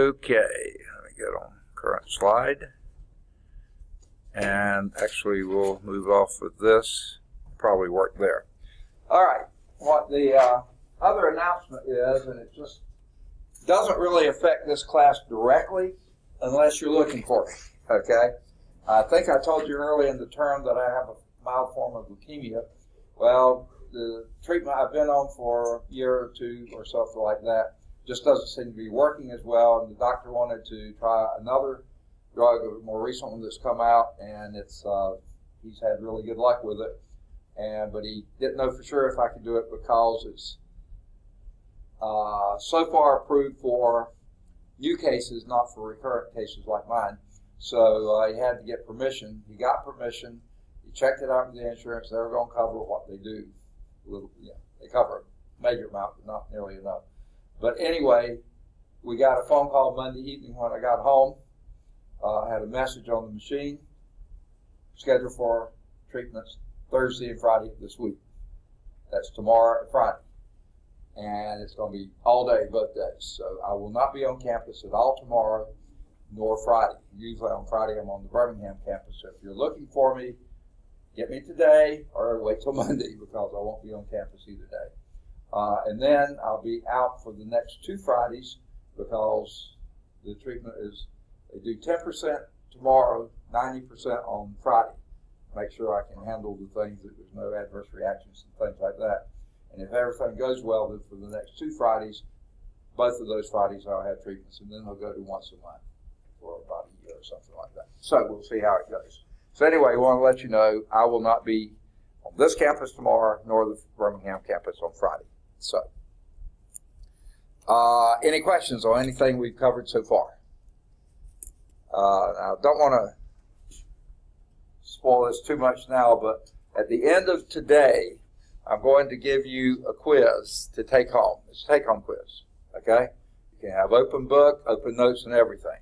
Okay, let me get on current slide. And actually, we'll move off of this. Probably work there. All right. What the other announcement is, and it just doesn't really affect this class directly unless you're looking for it. Okay? I think I told you early in the term that I have a mild form of leukemia. Well, the treatment I've been on for a year or two or something like that just doesn't seem to be working as well, and the doctor wanted to try another drug, a more recent one that's come out, and it's he's had really good luck with it, but he didn't know for sure if I could do it because it's so far approved for new cases, not for recurrent cases like mine. So he had to get permission. He got permission. He checked it out with the insurance. They were going to cover what they do. They cover a major amount, but not nearly enough. But anyway, we got a phone call Monday evening when I got home. I had a message on the machine, scheduled for treatments Thursday and Friday of this week. That's tomorrow and Friday. And it's going to be all day, both days. So I will not be on campus at all tomorrow, nor Friday. Usually on Friday I'm on the Birmingham campus. So if you're looking for me, get me today or wait till Monday because I won't be on campus either day. And then I'll be out for the next 2 Fridays because the treatment is, they do 10% tomorrow, 90% on Friday. Make sure I can handle the things that there's no adverse reactions and things like that. And if everything goes well, then for the next 2 Fridays, both of those Fridays I'll have treatments, and then I'll go to once a month for about a year or something like that. So we'll see how it goes. So anyway, I want to let you know I will not be on this campus tomorrow, nor the Birmingham campus on Friday. So, any questions on anything we've covered so far? I don't want to spoil this too much now, but at the end of today, I'm going to give you a quiz to take home. It's a take-home quiz, okay? You can have open book, open notes, and everything.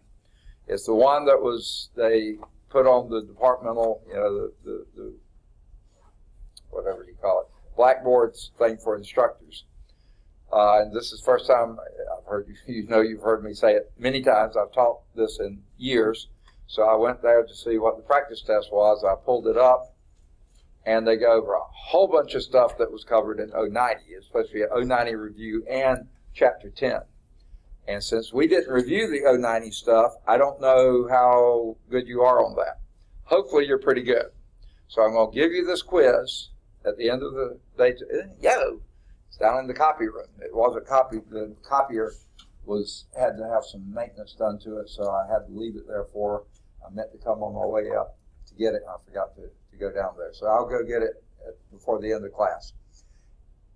It's the one that they put on the departmental, the whatever you call it, Blackboard's thing for instructors. And this is the first time I've heard you've heard me say it many times. I've taught this in years. So I went there to see what the practice test was. I pulled it up, and they go over a whole bunch of stuff that was covered in 090. It's supposed to be an 090 review and Chapter 10. And since we didn't review the 090 stuff, I don't know how good you are on that. Hopefully you're pretty good. So I'm going to give you this quiz at the end of the day. It's down in the copy room. It wasn't copied. The copier had to have some maintenance done to it, so I had to leave it there for. I meant to come on my way up to get it, and I forgot to go down there. So I'll go get it before the end of class.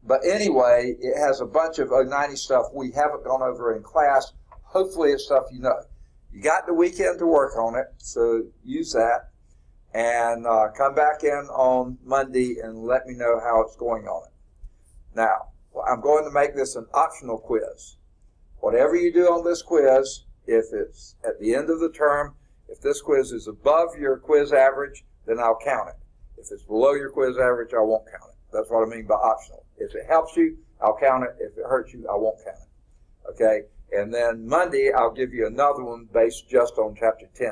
But anyway, it has a bunch of 090 stuff we haven't gone over in class. Hopefully it's stuff you know. You got the weekend to work on it, so use that. And come back in on Monday and let me know how it's going on it. Now, I'm going to make this an optional quiz. Whatever you do on this quiz, if it's at the end of the term, if this quiz is above your quiz average, then I'll count it. If it's below your quiz average, I won't count it. That's what I mean by optional. If it helps you, I'll count it. If it hurts you, I won't count it. Okay? And then Monday, I'll give you another one based just on Chapter 10.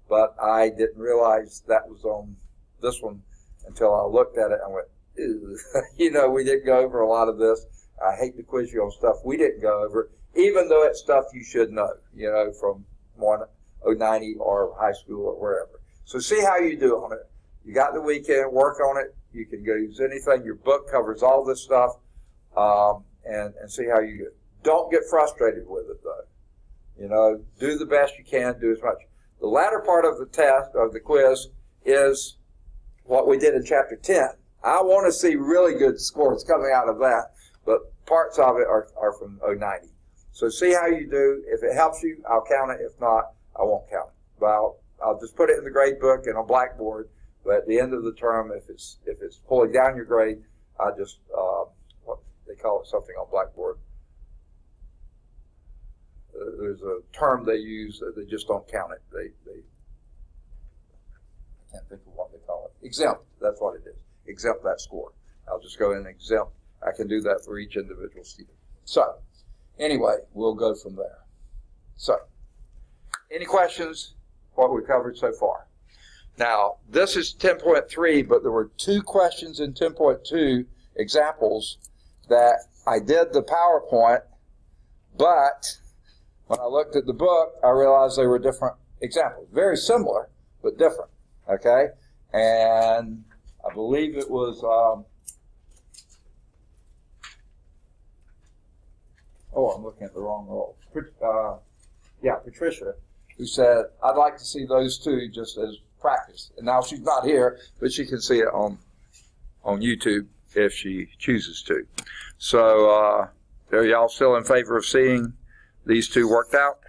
But I didn't realize that was on this one until I looked at it and went, ew. We didn't go over a lot of this. I hate to quiz you on stuff we didn't go over, even though it's stuff you should know, from 090 or high school or wherever. So see how you do on it. You got the weekend, work on it. You can go use anything. Your book covers all this stuff, and see how you do. Don't get frustrated with it, though. Do the best you can. Do as much. The latter part of the test, of the quiz, is what we did in Chapter 10. I want to see really good scores coming out of that, but parts of it are from 090. So see how you do. If it helps you, I'll count it. If not, I won't count it. But I'll just put it in the grade book and on Blackboard. But at the end of the term, if it's pulling down your grade, I just what they call it something on Blackboard. There's a term they use that they just don't count it. They I can't think of what they call it. Exempt. That's what it is. Exempt that score. I'll just go in and exempt. I can do that for each individual student. So anyway, we'll go from there. So Any questions? What we covered so far. Now, this is 10.3, but there were 2 questions in 10.2 examples that I did the PowerPoint, but when I looked at the book, I realized they were different examples. Very similar, but different. Okay? And I believe it was, I'm looking at the wrong role. Patricia, who said, I'd like to see those 2 just as practice. And now she's not here, but she can see it on YouTube if she chooses to. So, are y'all still in favor of seeing these 2 worked out?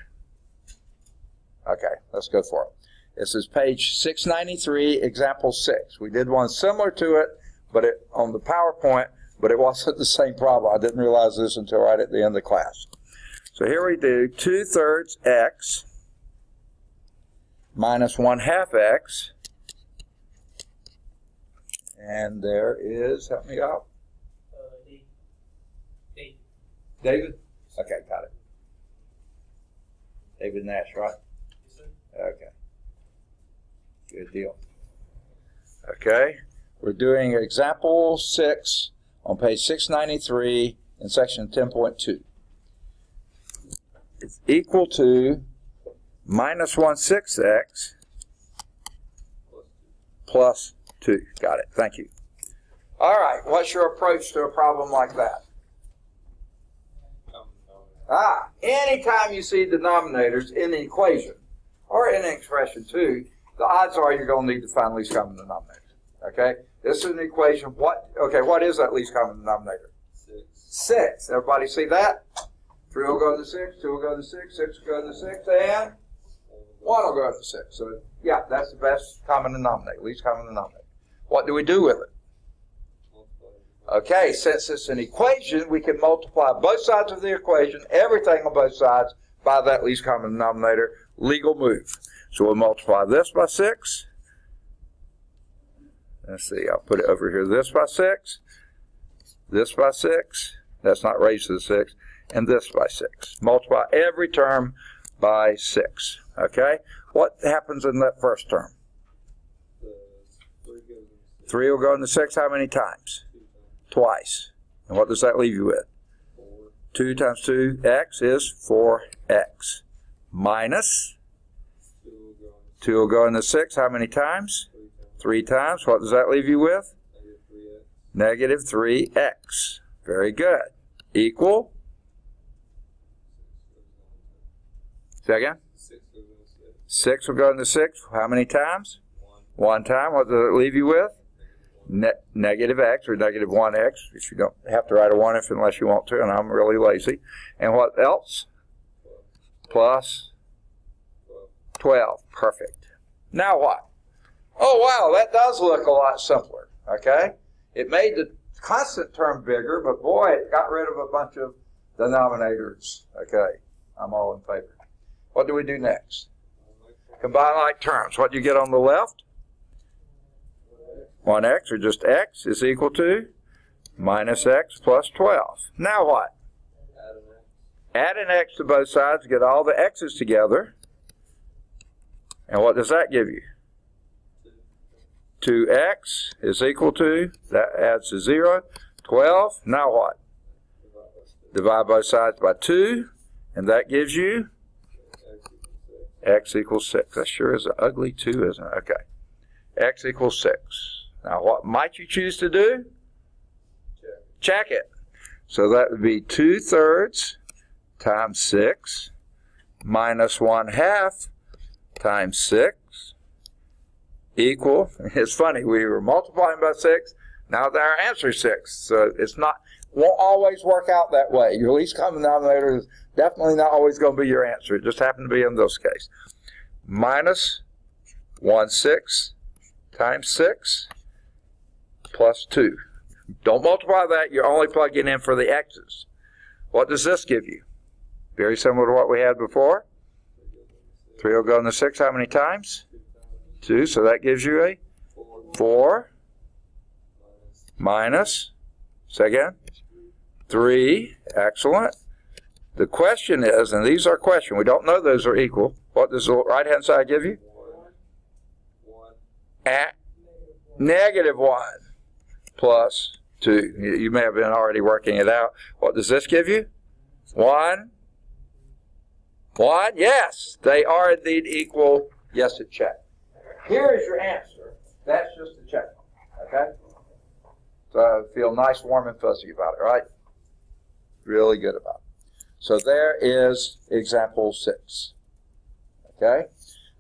Okay, let's go for it. This is page 693, example 6. We did one similar to it, but on the PowerPoint, but it wasn't the same problem. I didn't realize this until right at the end of class. So here we do 2/3 x minus 1/2 x. And there is, help me out. David? Okay, got it. David Nash, right? Yes, sir. Okay. Good deal. Okay. We're doing example 6 on page 693 in section 10.2. It's equal to minus 1/6 x plus 2. Got it. Thank you. All right. What's your approach to a problem like that? Anytime you see denominators in the equation or in an expression too, the odds are you're going to need to find least common denominator. Okay? This is an equation. What is that least common denominator? 6. Everybody see that? 3 will go to 6, 2 will go to 6, 6 will go to 6, and 1 will go to 6. So, yeah, that's the best common denominator, least common denominator. What do we do with it? Okay, since it's an equation, we can multiply both sides of the equation, everything on both sides, by that least common denominator. Legal move. So we'll multiply this by 6. Let's see, I'll put it over here. This by 6. This by 6. That's not raised to the 6. And this by 6. Multiply every term by 6. Okay? What happens in that first term? 3 will go into 6 how many times? Twice. And what does that leave you with? 2 times 2x is 4x. Minus 2 will go into 6 how many times? 3 times. What does that leave you with? Negative 3x. Very good. Equal? Say again? 6 will go into 6 how many times? 1 time. What does it leave you with? Negative x or negative 1x, which you don't have to write a 1 if unless you want to, and I'm really lazy. And what else? Plus 12. Perfect. Now what? Oh, wow, that does look a lot simpler, okay? It made the constant term bigger, but boy, it got rid of a bunch of denominators. Okay, I'm all in favor. What do we do next? Combine like terms. What do you get on the left? 1x, or just x, is equal to minus x plus 12. Now what? Add an x to both sides, get all the x's together. And what does that give you? 2x is equal to, that adds to 0, 12. Now what? Divide both sides by 2, and that gives you x equals 6. That sure is an ugly 2, isn't it? Okay. X equals 6. Now, what might you choose to do? Check it. So that would be 2/3 times 6 minus 1/2 times 6 equal. It's funny, we were multiplying by 6. Now our answer is 6. So won't always work out that way. Your least common denominator is definitely not always going to be your answer. It just happened to be in this case. Minus 1/6 times 6 plus 2. Don't multiply that. You're only plugging in for the x's. What does this give you? Very similar to what we had before. 3 will go into 6 how many times? 2. So that gives you a 4 minus, say again, 3. Excellent. The question is, and these are questions, we don't know those are equal. What does the right-hand side give you? 1. At -1 plus 2. You may have been already working it out. What does this give you? 1. 1. Yes, they are indeed equal. Yes, it checked. Here is your answer. That's just a check. Okay? So I feel nice, warm, and fuzzy about it, right? Really good about it. So there is example 6. Okay?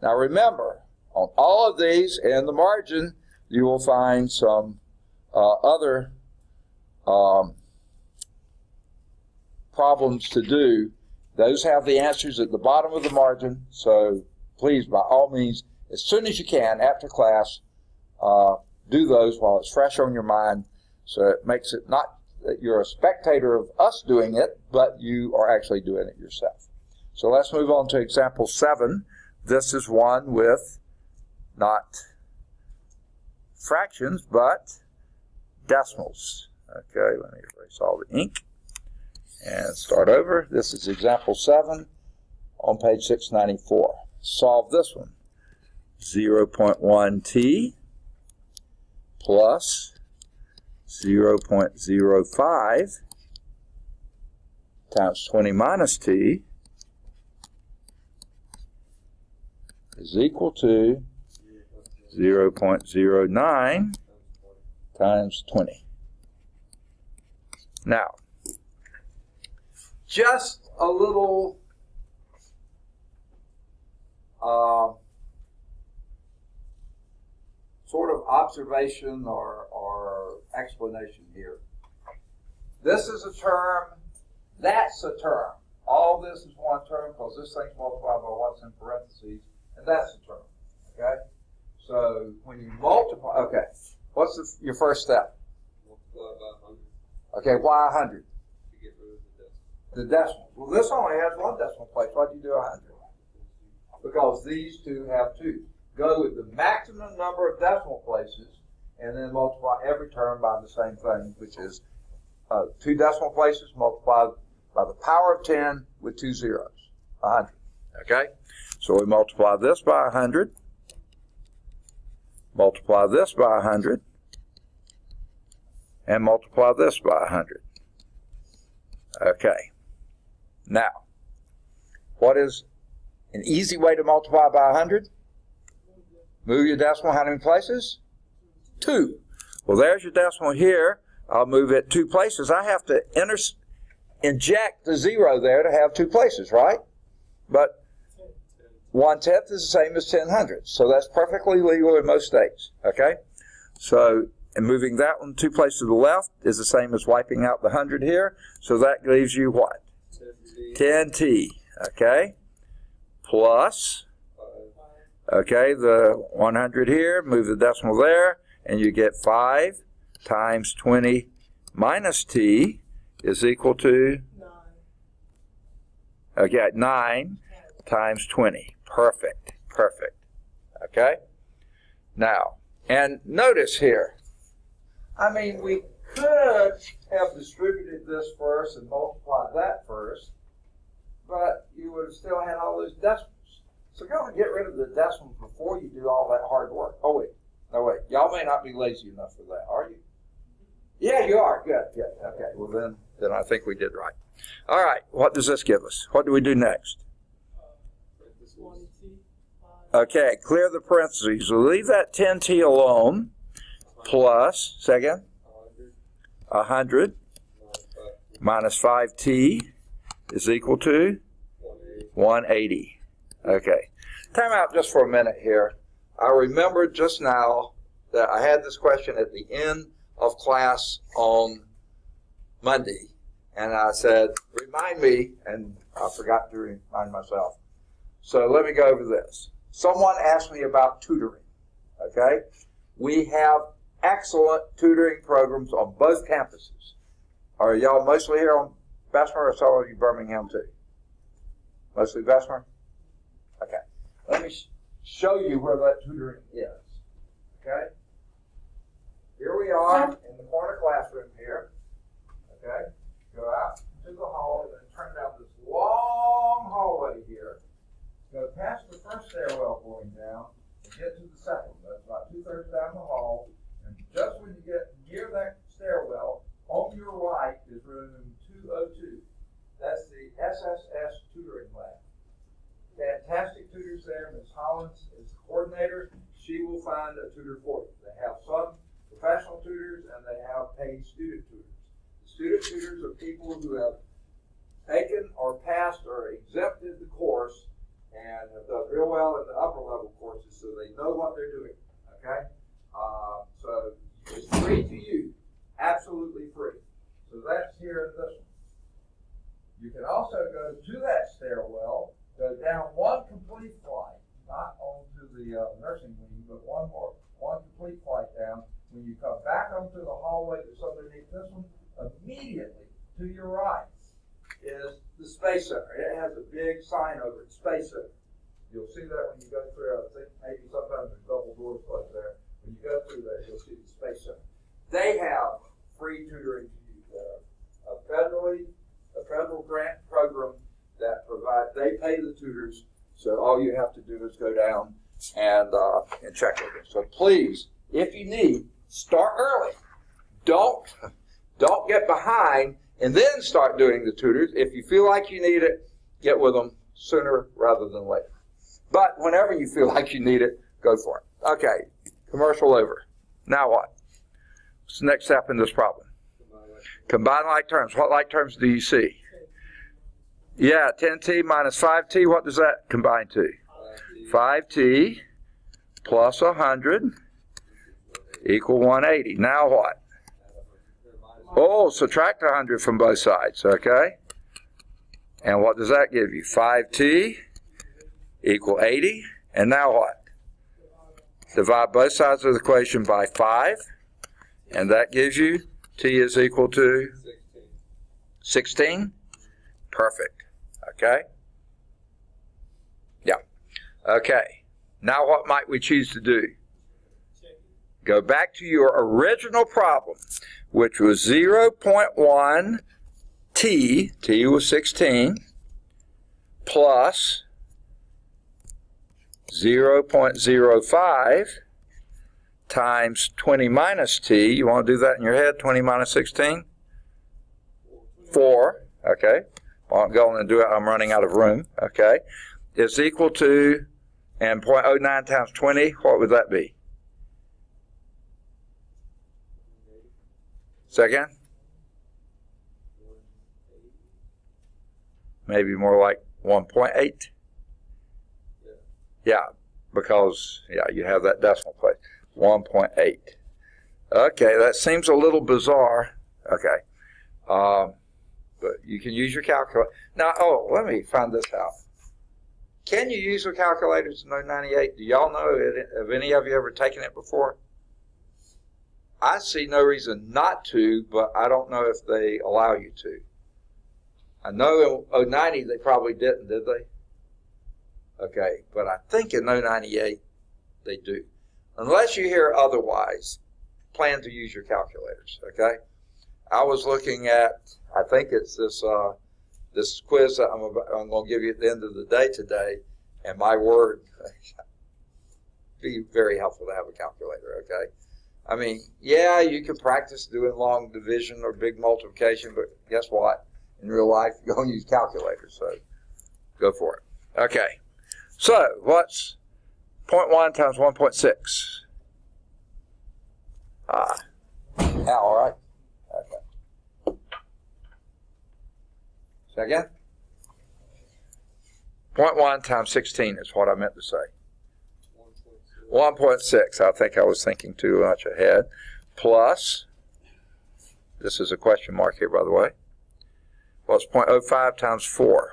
Now remember, on all of these in the margin, you will find some other problems to do. Those have the answers at the bottom of the margin, so please, by all means, as soon as you can, after class, do those while it's fresh on your mind, so it makes it not that you're a spectator of us doing it, but you are actually doing it yourself. So let's move on to example 7. This is one with not fractions, but decimals. Okay, let me erase all the ink and start over. This is example 7 on page 694. Solve this one. 0.1t plus 0.05 times 20 minus t is equal to 0.09 times 20. Now, just a little sort of observation or explanation here. This is a term, that's a term. All this is one term because this thing's multiplied by what's in parentheses, and that's a term. Okay? So when you multiply, okay, what's your first step? Multiply by 100. Okay, why 100? To get rid of the decimal. The decimal. Well, this only has one decimal place. Why do you do 100? Because these two have 2. Go with the maximum number of decimal places and then multiply every term by the same thing, which is 2 decimal places multiplied by the power of 10 with 2 zeros, 100. Okay? So we multiply this by 100, multiply this by 100, and multiply this by 100. Okay. Now, what is an easy way to multiply by 100? Move your decimal how many places? 2. Well, there's your decimal here. I'll move it 2 places. I have to inject the 0 there to have 2 places, right? But 1/10 is the same as 10/100. So that's perfectly legal in most states. Okay? So, and moving that one 2 places to the left is the same as wiping out the 100 here. So that leaves you what? 10t. Okay? Plus, okay, the 100 here, move the decimal there, and you get 5 times 20 minus t is equal to 9 times 20. Perfect. Perfect. Okay? Now, and notice here, I mean, we could have distributed this first and multiplied that first, but you would have still had all those decimals. So go and get rid of the decimals before you do all that hard work. Oh, wait. No, wait. Y'all may not be lazy enough for that, are you? Yeah, you are. Good, good. Okay, well then I think we did right. All right, what does this give us? What do we do next? Okay, clear the parentheses. We'll leave that 10t alone, plus, second, 100 minus 5t is equal to 180. Okay, time out just for a minute here. I remembered just now that I had this question at the end of class on Monday, and I said, remind me, and I forgot to remind myself. So let me go over this. Someone asked me about tutoring, okay? We have excellent tutoring programs on both campuses. Are y'all mostly here on Bessemer, or some of you Birmingham too? Mostly Bessemer? Okay. Let me show you where that tutoring is, okay? Here we are in the corner classroom here, okay? Go out to the hall and then turn down this long hallway here. Go past the stairwell going down and get to the second one. That's about 2/3 down the hall. And just when you get near that stairwell, on your right is room 202. That's the SSS tutoring lab. Fantastic tutors there. Ms. Hollins is the coordinator. She will find a tutor for you. They have some professional tutors and they have paid student tutors. The student tutors are people who have taken or passed or exempted the course and have done real well in the upper level courses, so they know what they're doing. Okay? So it's free to you. Absolutely free. So that's here in this one. You can also go to that stairwell, go down one complete flight, not onto the nursing wing, but one complete flight down. When you come back onto the hallway that's underneath this one, immediately to your right is the Space Center. It has a big sign over it, Space Center. You'll see that when you go through. I think maybe sometimes there's double doors closed there. When you go through there, you'll see the Space Center. They have free tutoring to you. A federal grant program that they pay the tutors, so all you have to do is go down and check with them. So please, if you need, start early. Don't get behind and then start doing the tutors. If you feel like you need it, get with them sooner rather than later. But whenever you feel like you need it, go for it. Okay, commercial over. Now what? What's the next step in this problem? Combine like terms. What like terms do you see? Yeah, 10t minus 5t, what does that combine to? 5t plus 100 equal 180. Now what? Oh, subtract 100 from both sides, okay? And what does that give you? 5t equal 80. And now what? Divide both sides of the equation by 5. And that gives you t is equal to 16. Perfect. Okay? Yeah. Okay. Now what might we choose to do? Go back to your original problem, which was 0.1 t was 16, plus 0.05 times 20 minus t. You want to do that in your head? 20 minus 16? 4. Okay. I won't go on and do it. I'm running out of room. Okay. Is equal to, and 0.09 times 20, what would that be? Second? Maybe more like 1.8? Yeah, because, you have that decimal place. 1.8. Okay, that seems a little bizarre. Okay. But you can use your calculator. Now, let me find this out. Can you use your calculators in 098? Do y'all know, have any of you ever taken it before? I see no reason not to, but I don't know if they allow you to. I know in 090 they probably didn't, did they? Okay, but I think in 098 they do. Unless you hear otherwise, plan to use your calculators, okay? I was looking at, I think it's this quiz that I'm going to give you at the end of the day today, and my word, be very helpful to have a calculator, okay? I mean, yeah, you can practice doing long division or big multiplication, but guess what? In real life, you're going to use calculators, so go for it. Okay, so what's 0.1 times 1.6? All right. Okay. Say again? 0.1 times 16 is what I meant to say. 1.6. I think I was thinking too much ahead. Plus, this is a question mark here, by the way. What's 0.05 times 4?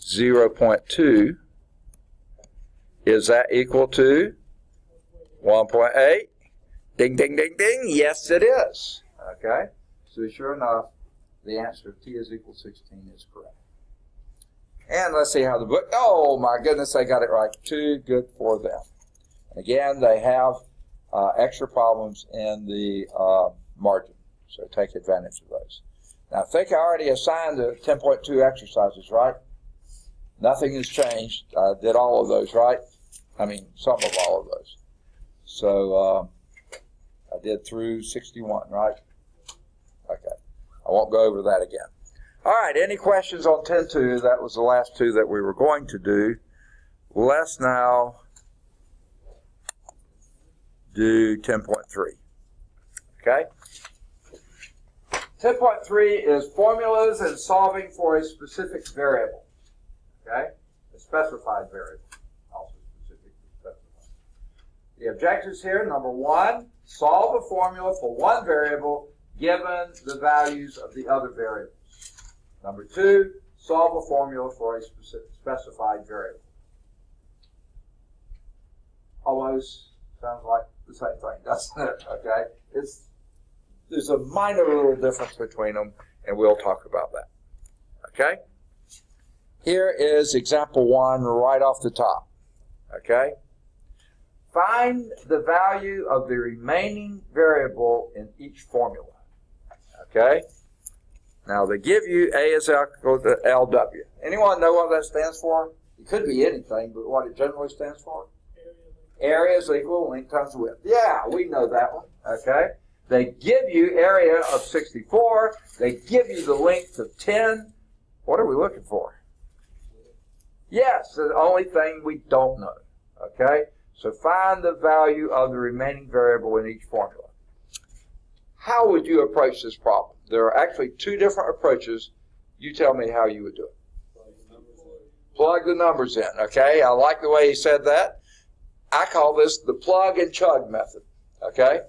0.2. Is that equal to 1.8? Ding, ding, ding, ding. Yes, it is. Okay? So sure enough, the answer t is equal to 16 is correct. And let's see how the book, oh my goodness, they got it right. Too good for them. Again, they have extra problems in the margin, so take advantage of those. Now, I think I already assigned the 10.2 exercises, right? Nothing has changed. I did all of those, right? I mean, some of all of those. So I did through 61, right? Okay. I won't go over that again. All right, any questions on 10.2? That was the last two that we were going to do. Let's now do 10.3. Okay? 10.3 is formulas and solving for a specific variable. Okay? A specified variable. Also specific specified. The objectives here, number one, solve a formula for one variable given the values of the other variables. Number two, solve a formula for a specified variable. Almost sounds like the same thing, doesn't it? Okay? There's a minor little difference between them, and we'll talk about that. Okay? Here is example 1 right off the top. Okay? Find the value of the remaining variable in each formula. Okay? Now, they give you A is equal to LW. Anyone know what that stands for? It could be anything, but what it generally stands for? Area is equal to length times width. Yeah, we know that one. Okay? They give you area of 64. They give you the length of 10. What are we looking for? Yes, the only thing we don't know. Okay? So find the value of the remaining variable in each formula. How would you approach this problem? There are actually two different approaches. You tell me how you would do it. Plug the numbers in. Okay? I like the way he said that. I call this the plug and chug method. Okay?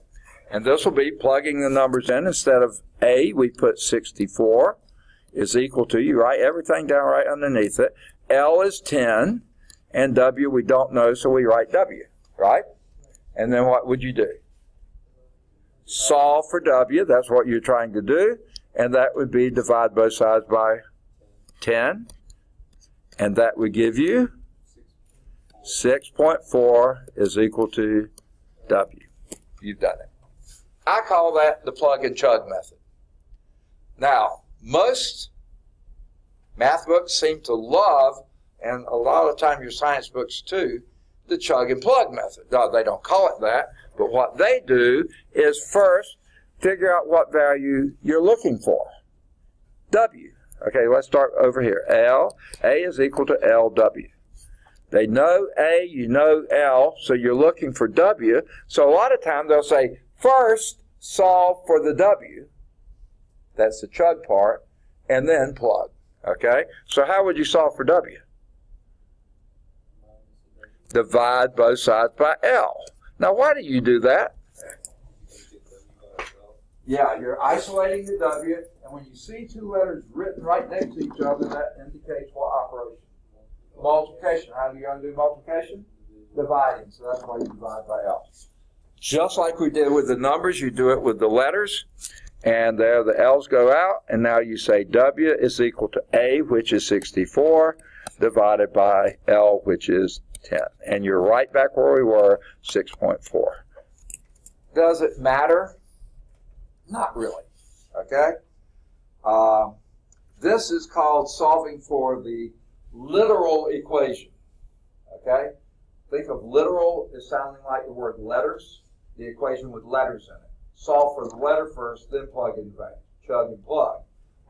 And this will be plugging the numbers in. Instead of A, we put 64 is equal to, you write everything down right underneath it. L is 10, and W we don't know, so we write W, right? And then what would you do? Solve for W, that's what you're trying to do, and that would be divide both sides by 10, and that would give you 6.4 is equal to W. You've done it. I call that the plug and chug method. Now, most math books seem to love, and a lot of the time your science books too, the chug and plug method. No, they don't call it that, but what they do is first figure out what value you're looking for. W. Okay, let's start over here. A is equal to LW. They know A, you know L, so you're looking for W. So a lot of times they'll say, first solve for the W. That's the chug part, and then plug. Okay? So how would you solve for W? Divide both sides by L. Now, why do you do that? Yeah, you're isolating the W, and when you see two letters written right next to each other, that indicates what operation? Multiplication. How do you undo multiplication? Dividing. So that's why you divide by L. Just like we did with the numbers, you do it with the letters. And there the L's go out. And now you say W is equal to A, which is 64, divided by L, which is 10. And you're right back where we were, 6.4. Does it matter? Not really. Okay? This is called solving for the literal equation. Okay? Think of literal as sounding like the word letters, the equation with letters in it. Solve for the letter first, then plug in the value. Chug and plug.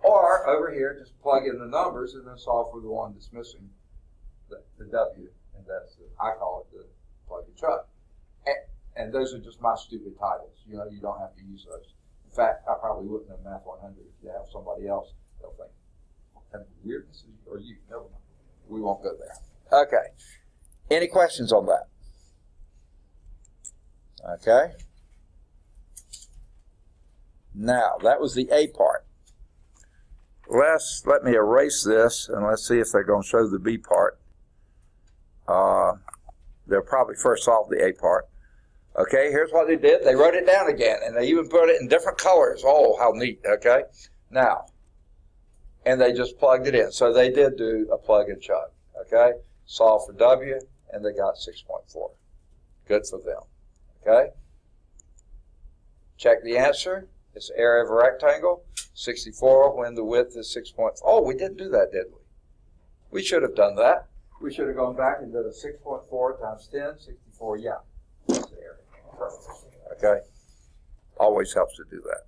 Or, over here, just plug in the numbers and then solve for the one that's missing, the W. And that's, I call it the plug and chug. And those are just my stupid titles. You know, you don't have to use those. In fact, I probably wouldn't have Math 100 if you have somebody else. They'll think, what kind of weirdness are you? Never mind. We won't go there. Okay. Any questions on that? Okay. Now, that was the A part. Let me erase this, and let's see if they're going to show the B part. They'll probably first solve the A part. Okay, here's what they did. They wrote it down again, and they even put it in different colors. Oh, how neat, okay? Now, and they just plugged it in. So they did do a plug and chug, okay? Solve for W, and they got 6.4. Good for them, okay? Check the answer. It's area of a rectangle, 64, when the width is 6.4. Oh, we didn't do that, did we? We should have done that. We should have gone back and done a 6.4 times 10, 64, yeah. That's the area. Perfect. Okay? Always helps to do that.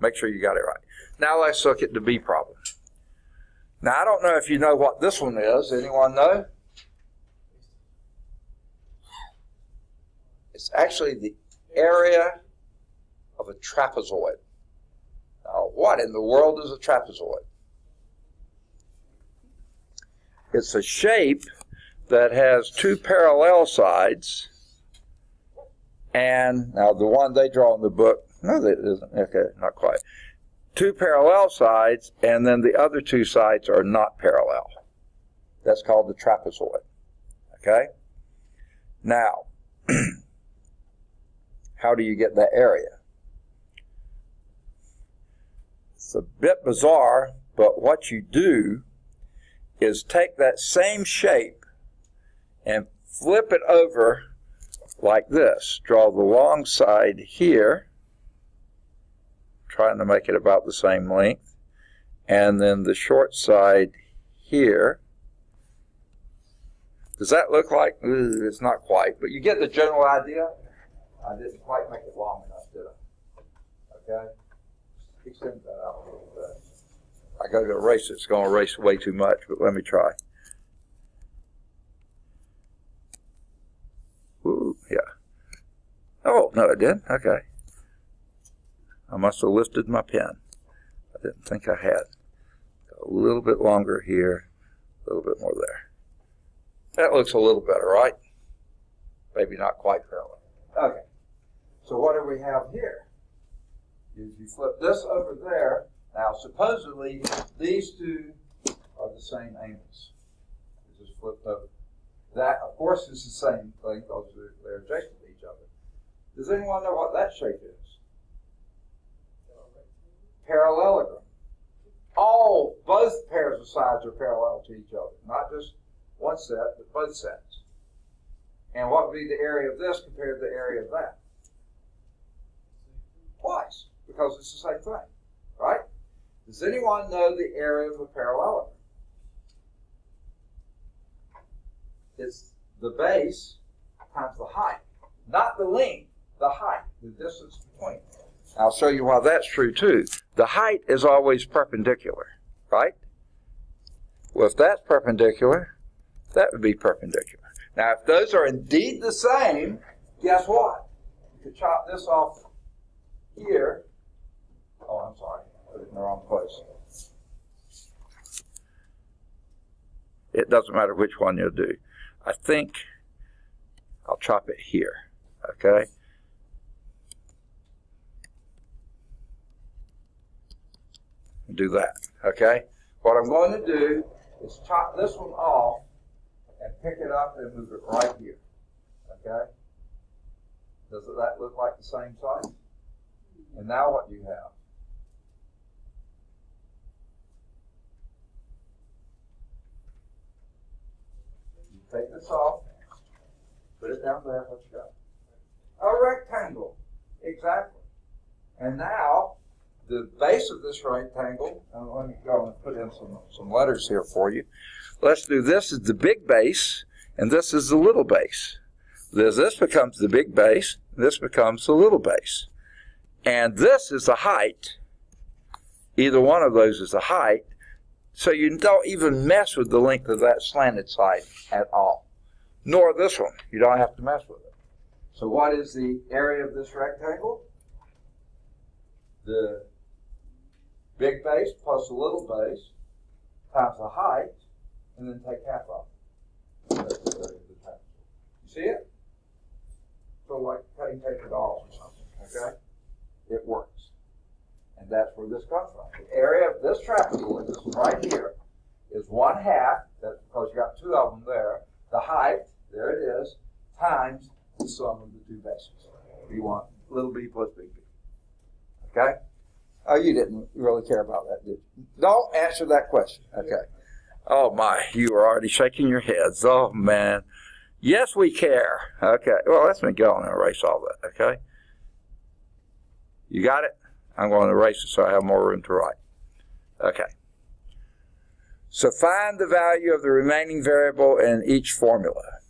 Make sure you got it right. Now let's look at the B problem. Now I don't know if you know what this one is. Anyone know? It's actually the area of a trapezoid. Now, what in the world is a trapezoid? It's a shape that has two parallel sides, and now the one they draw in the book, no, that isn't, okay, not quite. Two parallel sides, and then the other two sides are not parallel. That's called the trapezoid, okay? Now, how do you get that area? It's a bit bizarre, but what you do is take that same shape and flip it over like this. Draw the long side here, trying to make it about the same length, and then the short side here. Does that look like, it's not quite, but you get the general idea? I didn't quite make it long enough, did I? Okay? Extend that out a little bit. I go to erase it. It's going to erase way too much, but let me try. Ooh, yeah. Oh, no, it didn't. Okay. I must have lifted my pen. I didn't think I had. A little bit longer here, a little bit more there. That looks a little better, right? Maybe not quite parallel. Okay. So what do we have here? Is you flip this over there. Now, supposedly, these two are the same angles. It's just flipped over. That, of course, is the same thing because they're adjacent to each other. Does anyone know what that shape is? Parallelogram. Both pairs of sides are parallel to each other. Not just one set, but both sets. And what would be the area of this compared to the area of that? Twice, because it's the same thing, right? Does anyone know the area of a parallelogram? It's the base times the height. Not the length, the height, the distance between. I'll show you why that's true too. The height is always perpendicular, right? Well, if that's perpendicular, that would be perpendicular. Now, if those are indeed the same, guess what? You could chop this off here. Oh, I'm sorry. Put it in the wrong place. It doesn't matter which one you'll do. I think I'll chop it here, okay? Do that, okay? What I'm going to do is chop this one off and pick it up and move it right here, okay? Does that look like the same size? And now what do you have? You take this off, put it down there, what you got? A rectangle, exactly. And now, the base of this rectangle, and let me go and put in some letters here for you. Let's do this is the big base, and this is the little base. This becomes the big base, this becomes the little base. And this is the height. Either one of those is the height. So you don't even mess with the length of that slanted side at all. Nor this one. You don't have to mess with it. So what is the area of this rectangle? The big base plus the little base times the height, and then take half off. That's the area of the triangle. You see it? So like cutting paper dolls or something, okay? It works. And that's where this comes from. The area of this trapezoid, this one right here, is 1/2, that's because you got two of them there. The height, there it is, times the sum of the two bases. You want little b plus big B. Okay? Oh, you didn't really care about that, did you? Don't answer that question. Okay. Oh, my. You are already shaking your heads. Oh, man. Yes, we care. Okay. Well, let me go and erase all that, okay? You got it? I'm going to erase it so I have more room to write. Okay. So find the value of the remaining variable in each formula.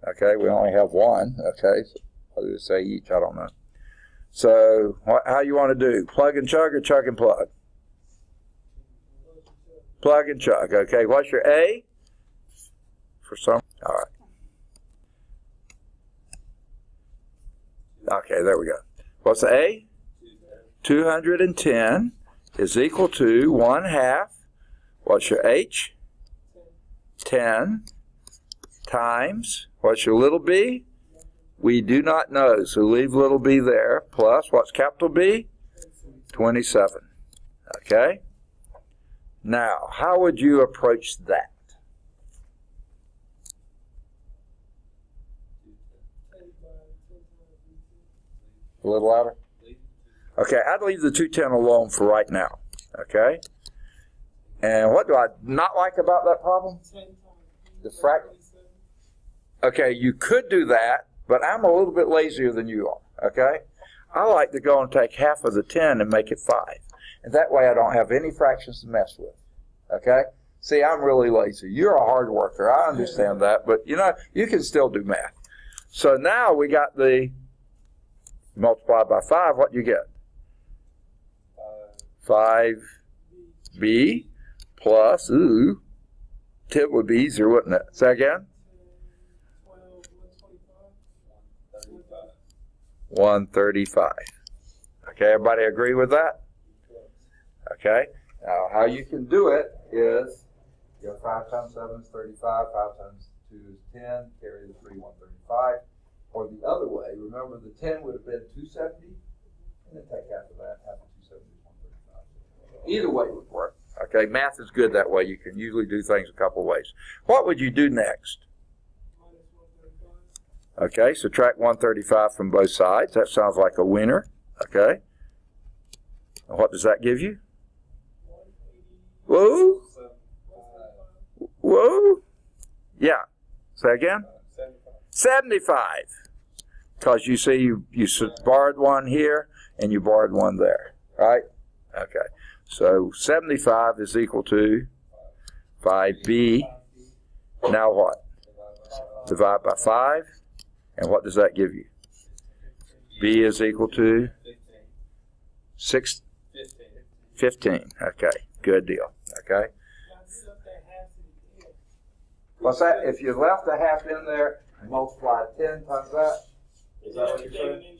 Okay, we only have one. Okay, so I'll just say each, I don't know. So how you want to do? Plug and chug or chug and plug? Plug and chug. Okay, what's your A? For some, all right. Okay, there we go. What's the A? 210 is equal to 1/2. What's your H? 10 times, what's your little b? We do not know, so leave little b there, plus, what's capital B? 27. Okay? Now, how would you approach that? A little louder? Okay, I'd leave the 210 alone for right now. Okay? And what do I not like about that problem? The fraction. Okay, you could do that, but I'm a little bit lazier than you are. Okay? I like to go and take half of the 10 and make it 5. And that way I don't have any fractions to mess with. Okay? See, I'm really lazy. You're a hard worker. I understand that, but you know, you can still do math. So now we got the multiplied by 5, what you get? 5b plus, 10 would be easier, wouldn't it? Say again? 135. Okay, everybody agree with that? Okay. Now, how you can do it is, 5 times 7 is 35, 5 times 2 is 10, carry the 3, 135. Or the other way, remember the 10 would have been 270, and then take half of that, half of 270 is 135. Either way would work. Okay, math is good that way. You can usually do things a couple ways. What would you do next? Okay, subtract 135 from both sides. That sounds like a winner. Okay. And what does that give you? Whoa? Whoa? Yeah. Say again? 75. Because you see you borrowed one here and you borrowed one there. Right? Okay. So 75 is equal to 5b. Now what? Divide by 5. And what does that give you? B is equal to 15. Okay, good deal. Okay. What's that? If you left a half in there and multiplied 10 times that, is that what you're saying?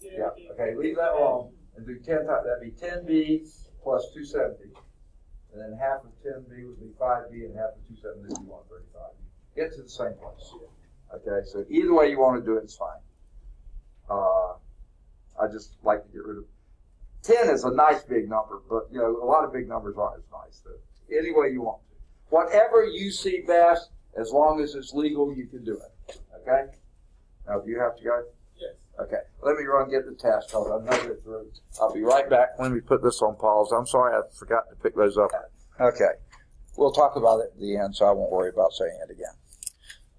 Yeah. Okay, leave that alone and do 10 times. That'd be 10b plus 270. And then half of 10b would be 5b and half of 270 would be 135. Get to the same place. Okay, so either way you want to do it, it's fine. I just like to get rid of 10 is a nice big number, but you know, a lot of big numbers aren't as nice. So any way you want to. Whatever you see best, as long as it's legal, you can do it. Okay? Now, do you have to go? Yes. Okay, let me run and get the test because I know they're through. I'll be right back. Let me put this on pause. I'm sorry I forgot to pick those up. Okay, we'll talk about it at the end, so I won't worry about saying it again.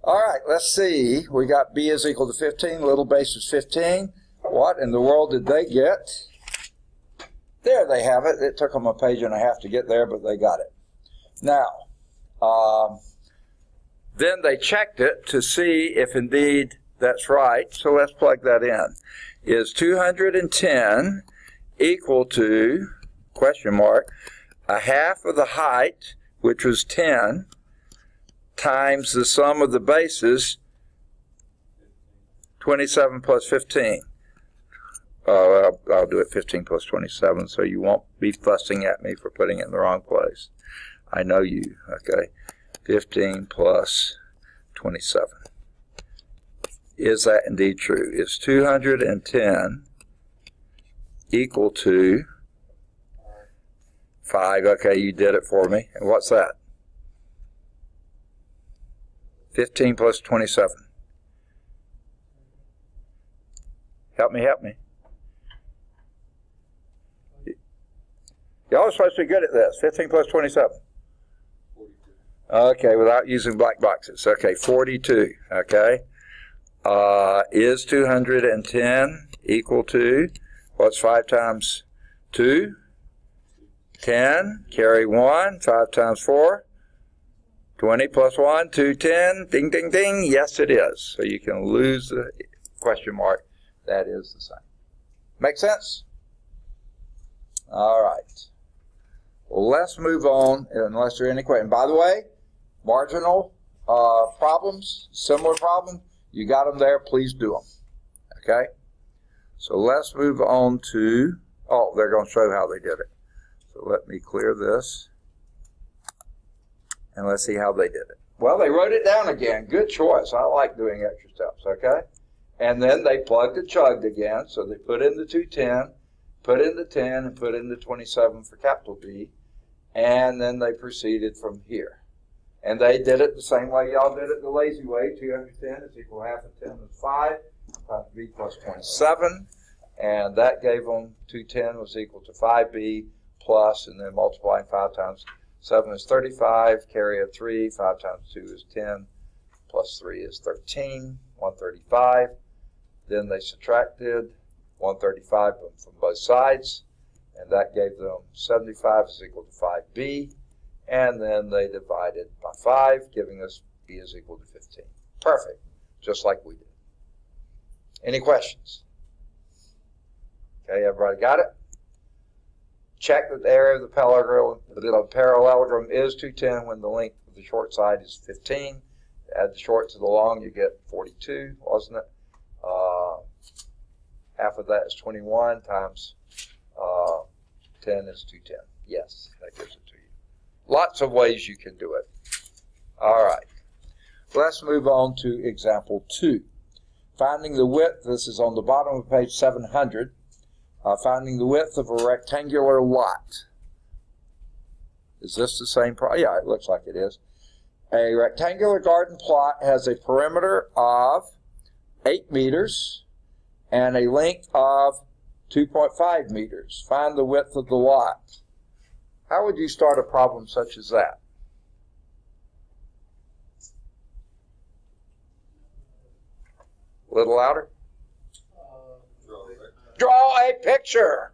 All right, let's see. We got b is equal to 15. Little base is 15. What in the world did they get? There they have it. It took them a page and a half to get there, but they got it. Now, then they checked it to see if indeed that's right. So let's plug that in. Is 210 equal to, question mark, a half of the height, which was 10, times the sum of the bases, 27 plus 15. I'll do it 15 plus 27, so you won't be fussing at me for putting it in the wrong place. I know you, okay. 15 plus 27. Is that indeed true? Is 210 equal to 5? Okay, you did it for me. And what's that? 15 plus 27. Help me, help me. Y'all are supposed to be good at this. 15 plus 27. 42. Okay, without using black boxes. Okay, 42. Okay. Is 210 equal to, what's 5 times 2? 10, carry 1, 5 times 4, 20 plus 1, 210, ding, ding, ding. Yes, it is. So you can lose the question mark. That is the same. Make sense? All right. Well, let's move on, unless there are any questions. By the way, marginal problems, similar problems, you got them there, please do them. Okay? So let's move on to, oh, they're going to show how they did it. So let me clear this. And let's see how they did it. Well, they wrote it down again. Good choice. I like doing extra steps, okay? And then they plugged and chugged again. So they put in the 210, put in the 10, and put in the 27 for capital B. And then they proceeded from here. And they did it the same way y'all did it the lazy way. 210 is equal to half of 10 is 5, times B plus 27. And that gave them 210 was equal to 5B plus, and then multiplying 5 times 7 is 35, carry a 3, 5 times 2 is 10, plus 3 is 13, 135. Then they subtracted 135 from both sides, and that gave them 75 is equal to 5B, and then they divided by 5, giving us B is equal to 15. Perfect, just like we did. Any questions? Okay, everybody got it? Check that the area of the parallelogram is 210 when the length of the short side is 15. Add the short to the long, you get 42, wasn't it? Half of that is 21 times 10 is 210. Yes, that gives it to you. Lots of ways you can do it. All right. Let's move on to example 2. Finding the width, this is on the bottom of page 700. Finding the width of a rectangular lot. Is this the same problem? Yeah, it looks like it is. A rectangular garden plot has a perimeter of 8 meters and a length of 2.5 meters. Find the width of the lot. How would you start a problem such as that? A little louder? Draw a picture.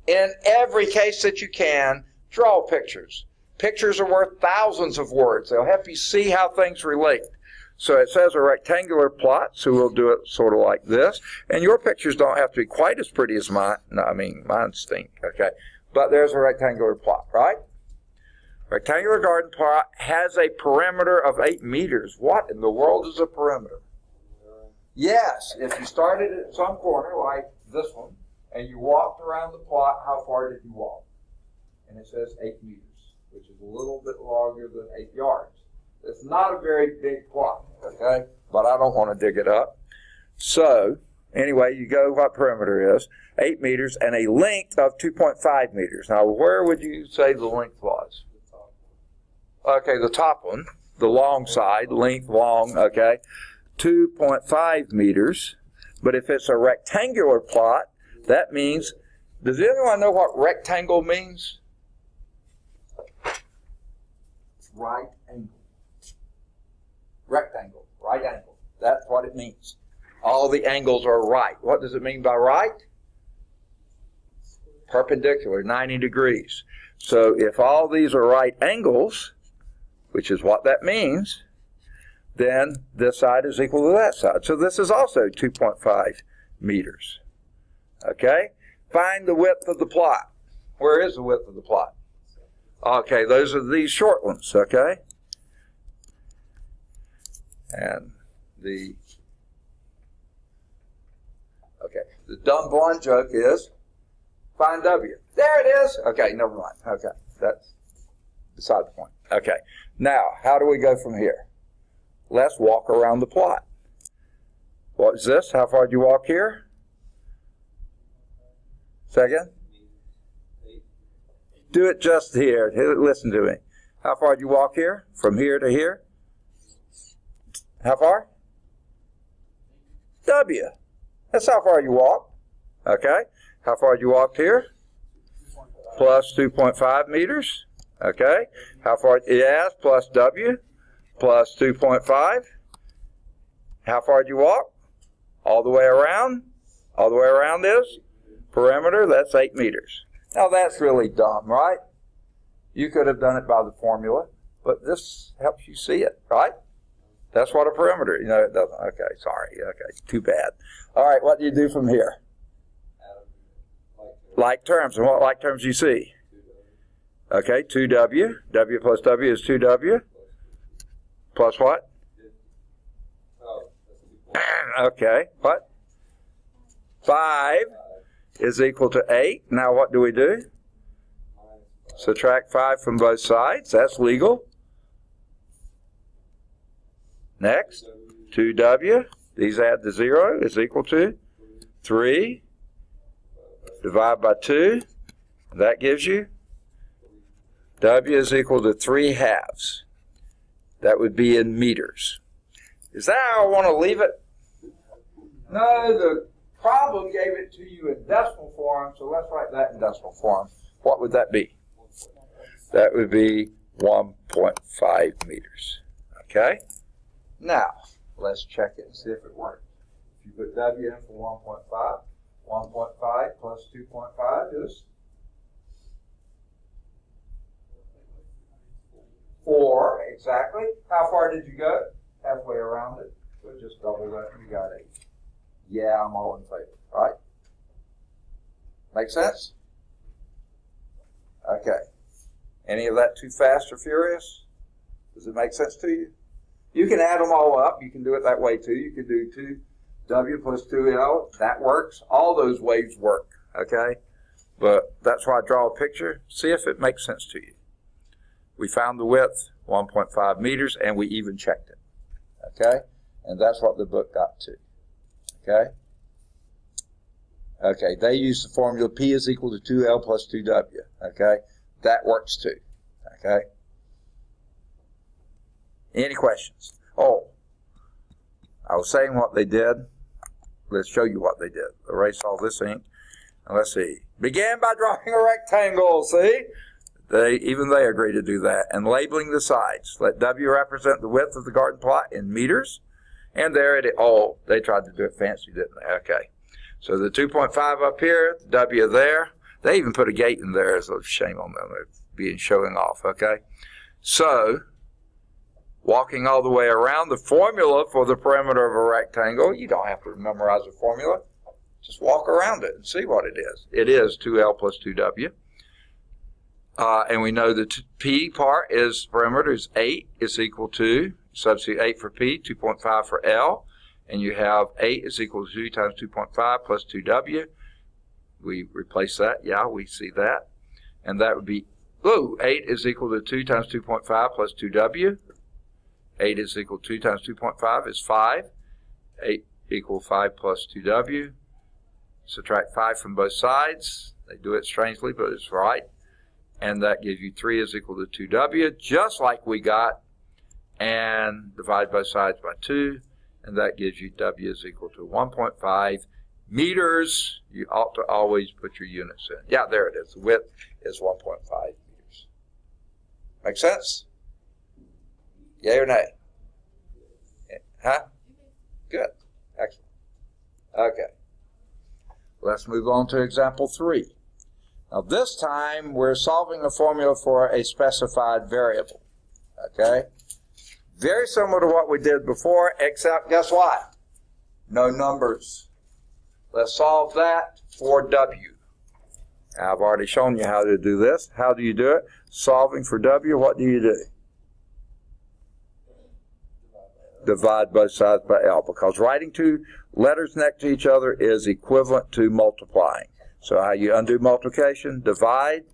In every case that you can, draw pictures. Pictures are worth thousands of words. They'll help you see how things relate. So it says a rectangular plot, so we'll do it sort of like this. And your pictures don't have to be quite as pretty as mine. No, I mean, mine stink, okay? But there's a rectangular plot, right? Rectangular garden plot has a perimeter of 8 meters. What in the world is a perimeter? Yes, if you started at some corner like this one, and you walked around the plot, how far did you walk? And it says 8 meters, which is a little bit longer than 8 yards. It's not a very big plot, okay? But I don't want to dig it up. So, anyway, you go what perimeter is, 8 meters, and a length of 2.5 meters. Now, where would you say the length was? Okay, the top one, the long side, length long, okay? 2.5 meters. But if it's a rectangular plot, that means, does anyone know what rectangle means? Right angle. Rectangle, right angle. That's what it means. All the angles are right. What does it mean by right? Perpendicular, 90 degrees. So if all these are right angles, which is what that means, then this side is equal to that side. So this is also 2.5 meters. Okay? Find the width of the plot. Where is the width of the plot? Okay, those are these short ones, okay? And the dumb blonde joke is find W. There it is. Okay, never mind. Okay, that's beside the point. Okay, now how do we go from here? Let's walk around the plot. What is this? How far do you walk here? Second? Do it just here. Listen to me. How far do you walk here? From here to here? How far? W. That's how far you walk. Okay. How far do you walk here? Plus 2.5 meters. Okay. How far? Yes, plus W. Plus 2.5. How far do you walk? All the way around. All the way around this perimeter, that's 8 meters. Now that's really dumb, right? You could have done it by the formula, but this helps you see it, right? That's what a perimeter, you know, it doesn't. Okay, sorry. Okay, too bad. All right, what do you do from here? Like terms. And what like terms do you see? Okay, 2W. W plus W is 2W. Plus what? Okay, what? 5 is equal to 8. Now what do we do? Subtract 5 from both sides. That's legal. Next, 2W. These add to 0 is equal to 3. Divide by 2. That gives you W is equal to 3/2. That would be in meters. Is that how I want to leave it? No, the problem gave it to you in decimal form, so let's write that in decimal form. What would that be? That would be 1.5 meters. Okay? Now, let's check it and see if it works. If you put W in for 1.5, 1.5 plus 2.5 is 4, exactly. How far did you go? Halfway around it. So just double that and you got 8. Yeah, I'm all in favor, right? Make sense? Okay. Any of that too fast or furious? Does it make sense to you? You can add them all up. You can do it that way too. You can do 2W plus 2L. That works. All those ways work, okay? But that's why I draw a picture. See if it makes sense to you. We found the width, 1.5 meters, and we even checked it, okay? And that's what the book got to, okay? Okay, they use the formula P is equal to 2L plus 2W, okay? That works too, okay? Any questions? Oh, I was saying what they did. Let's show you what they did. Erase all this ink. And let's see. Began by drawing a rectangle, see? Even they agree to do that. And labeling the sides. Let W represent the width of the garden plot in meters. And there it is. Oh, they tried to do it fancy, didn't they? Okay. So the 2.5 up here, W there. They even put a gate in there, so shame on them. They're being showing off, okay? So, walking all the way around, the formula for the perimeter of a rectangle, you don't have to memorize the formula. Just walk around it and see what it is. It is 2L plus 2W. And we know the P part is perimeter is 8 is equal to, substitute 8 for P, 2.5 for L. And you have 8 is equal to 2 times 2.5 plus 2W. We replace that. Yeah, we see that. And that would be, 8 is equal to 2 times 2.5 plus 2W. 8 is equal to 2 times 2.5 is 5. 8 equal 5 plus 2W. Subtract 5 from both sides. They do it strangely, but it's right. And that gives you 3 is equal to 2W, just like we got. And divide both sides by 2. And that gives you W is equal to 1.5 meters. You ought to always put your units in. Yeah, there it is. The width is 1.5 meters. Make sense? Yay or nay? Huh? Good. Excellent. Okay. Let's move on to example 3. Now this time we're solving a formula for a specified variable. Okay? Very similar to what we did before, except guess what? No numbers. Let's solve that for W. I've already shown you how to do this. How do you do it? Solving for W, what do you do? Divide both sides by L, because writing two letters next to each other is equivalent to multiplying. So how you undo multiplication? Divide.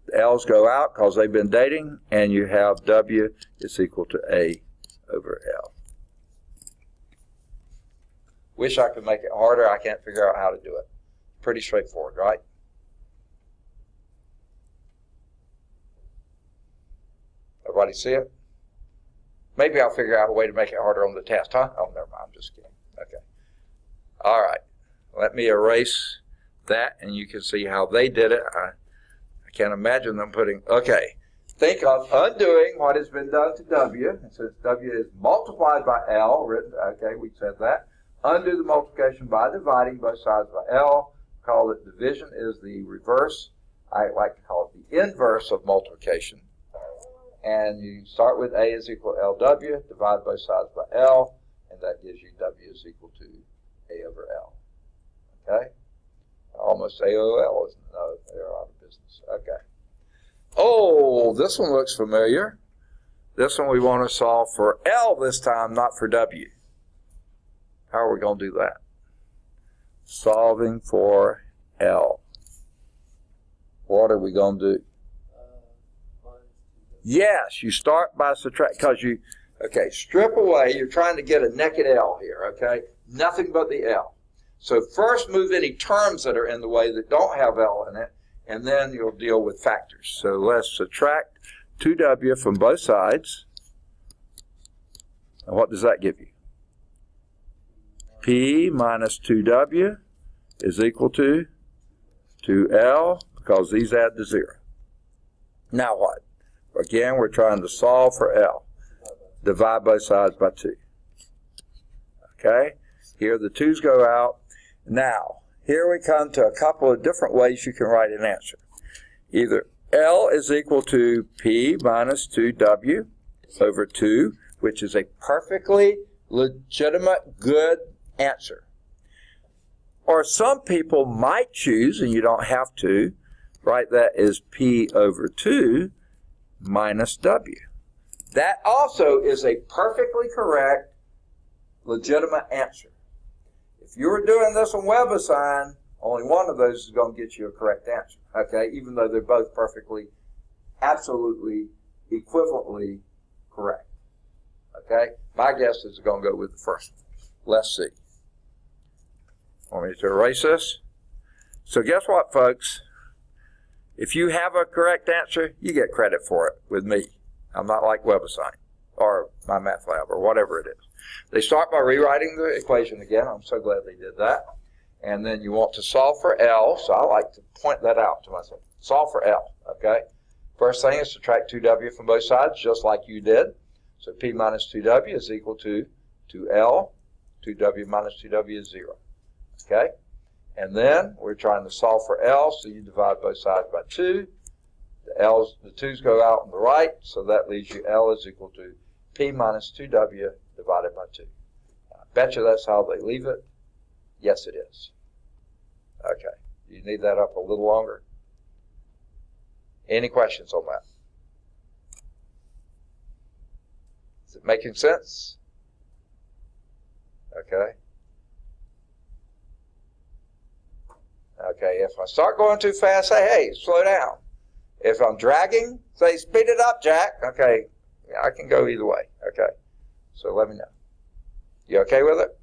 The L's go out because they've been dating, and you have W is equal to A over L. Wish I could make it harder. I can't figure out how to do it. Pretty straightforward, right? Everybody see it? Maybe I'll figure out a way to make it harder on the test, huh? Oh, never mind. I'm just kidding. Okay. All right. Let me erase that, and you can see how they did it. I can't imagine them putting, okay. Think of undoing what has been done to W. And since W is multiplied by L, written, okay, we said that. Undo the multiplication by dividing both sides by L. Call it division is the reverse I like to call it the inverse of multiplication. And you start with A is equal to LW, divide both sides by L, and that gives you W is equal to A over L. Okay? Almost AOL, isn't it? No, they're out of business. Okay. Oh, this one looks familiar. This one we want to solve for L this time, not for W. How are we going to do that? Solving for L. What are we going to do? Yes, you start by subtract, because you, okay, strip away, you're trying to get a naked L here, okay? Nothing but the L. So first move any terms that are in the way that don't have L in it, and then you'll deal with factors. So let's subtract 2W from both sides. And what does that give you? P minus 2W is equal to 2L, because these add to 0. Now what? Again, we're trying to solve for L. Divide both sides by 2. Okay? Here the 2's go out. Now, here we come to a couple of different ways you can write an answer. Either L is equal to P minus 2W over 2, which is a perfectly legitimate, good answer. Or some people might choose, and you don't have to, write that as P over 2 minus W. That also is a perfectly correct, legitimate answer. If you were doing this on WebAssign, only one of those is going to get you a correct answer, okay? Even though they're both perfectly, absolutely, equivalently correct, okay? My guess is going to go with the first one. Let's see. Want me to erase this? So guess what, folks? If you have a correct answer, you get credit for it with me. I'm not like WebAssign or my math lab or whatever it is. They start by rewriting the equation again. I'm so glad they did that. And then you want to solve for L, so I like to point that out to myself. Solve for L, okay? First thing is subtract 2W from both sides, just like you did. So P minus 2W is equal to 2L. 2W minus 2W is 0, okay? And then we're trying to solve for L, so you divide both sides by 2. The 2's go out on the right, so that leaves you L is equal to P minus 2W divided by 2. I bet you that's how they leave it. Yes, it is. Okay. Do you need that up a little longer? Any questions on that? Is it making sense? Okay. Okay, if I start going too fast, say, hey, slow down. If I'm dragging, say, speed it up, Jack. Okay, yeah, I can go either way. Okay, so let me know. You okay with it?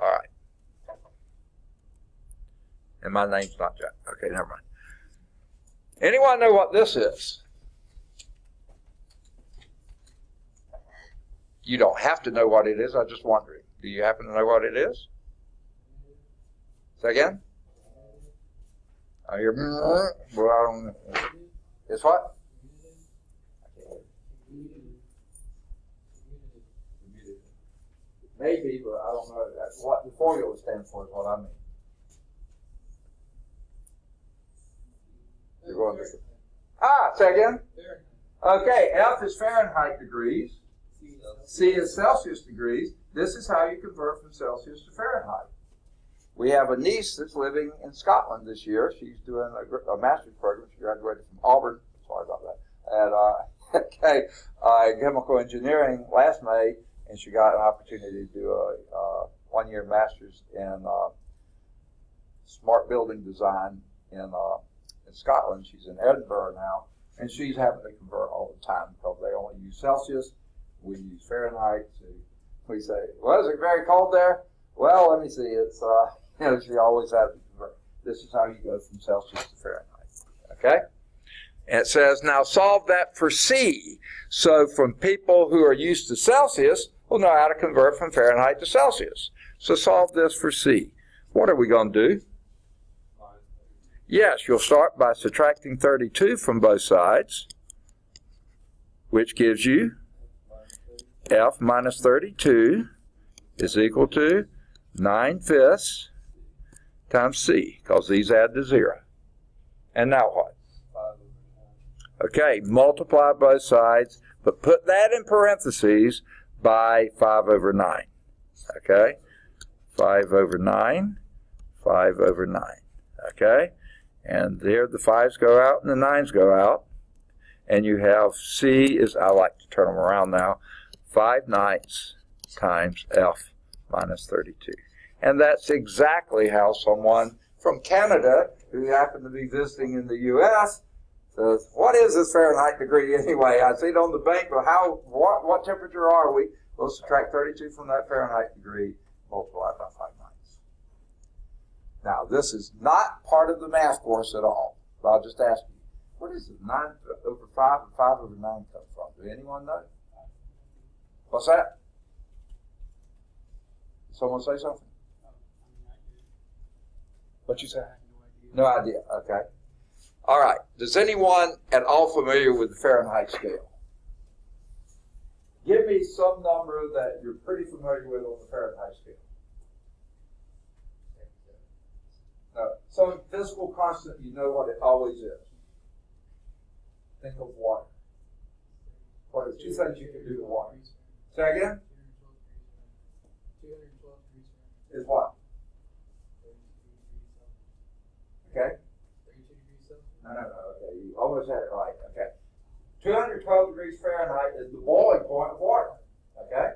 All right. And my name's not Jack. Okay, never mind. Anyone know what this is? You don't have to know what it is. I'm just wondering. Do you happen to know what it is? Say again? I hear, well, I don't know. It's what? Maybe, but I don't know. That's what the formula stands for is what I mean. You're going to say again? Okay, F is Fahrenheit degrees. C is Celsius degrees. This is how you convert from Celsius to Fahrenheit. We have a niece that's living in Scotland this year. She's doing a master's program. She graduated from Auburn. Sorry about that. At chemical engineering last May, and she got an opportunity to do a one-year master's in smart building design in Scotland. She's in Edinburgh now, and she's having to convert all the time because they only use Celsius. We use Fahrenheit. So we say, well, is it very cold there? Well, let me see. It's she always has to convert. This is how you go from Celsius to Fahrenheit. Okay? And it says, now solve that for C. So from people who are used to Celsius, will know how to convert from Fahrenheit to Celsius. So solve this for C. What are we going to do? Yes, you'll start by subtracting 32 from both sides, which gives you F minus 32 is equal to 9/5 times C, because these add to 0. And now what? Okay, multiply both sides, but put that in parentheses by 5 over 9. Okay? 5 over 9, 5 over 9. Okay? And there the 5s go out and the 9s go out. And you have C is, I like to turn them around now, 5/9 times F minus 32. And that's exactly how someone from Canada, who happened to be visiting in the U.S., says, what is this Fahrenheit degree anyway? I see it on the bank, but what temperature are we? We'll subtract 32 from that Fahrenheit degree, multiply by 5/9. Now, this is not part of the math course at all, but I'll just ask you, what is it, 9 over 5 and 5 over 9 come from? Do anyone know? What's that? Did someone say something? What you say? No idea. Okay. All right. Does anyone at all familiar with the Fahrenheit scale? Give me some number that you're pretty familiar with on the Fahrenheit scale. No. Some physical constant, you know what it always is. Think of water. What are 2 things you can do to water? Say again? 212 degrees Is what? Okay? 32 degrees Celsius. No. Okay, you almost had it right. Okay. 212 degrees Fahrenheit is the boiling point of water. Okay?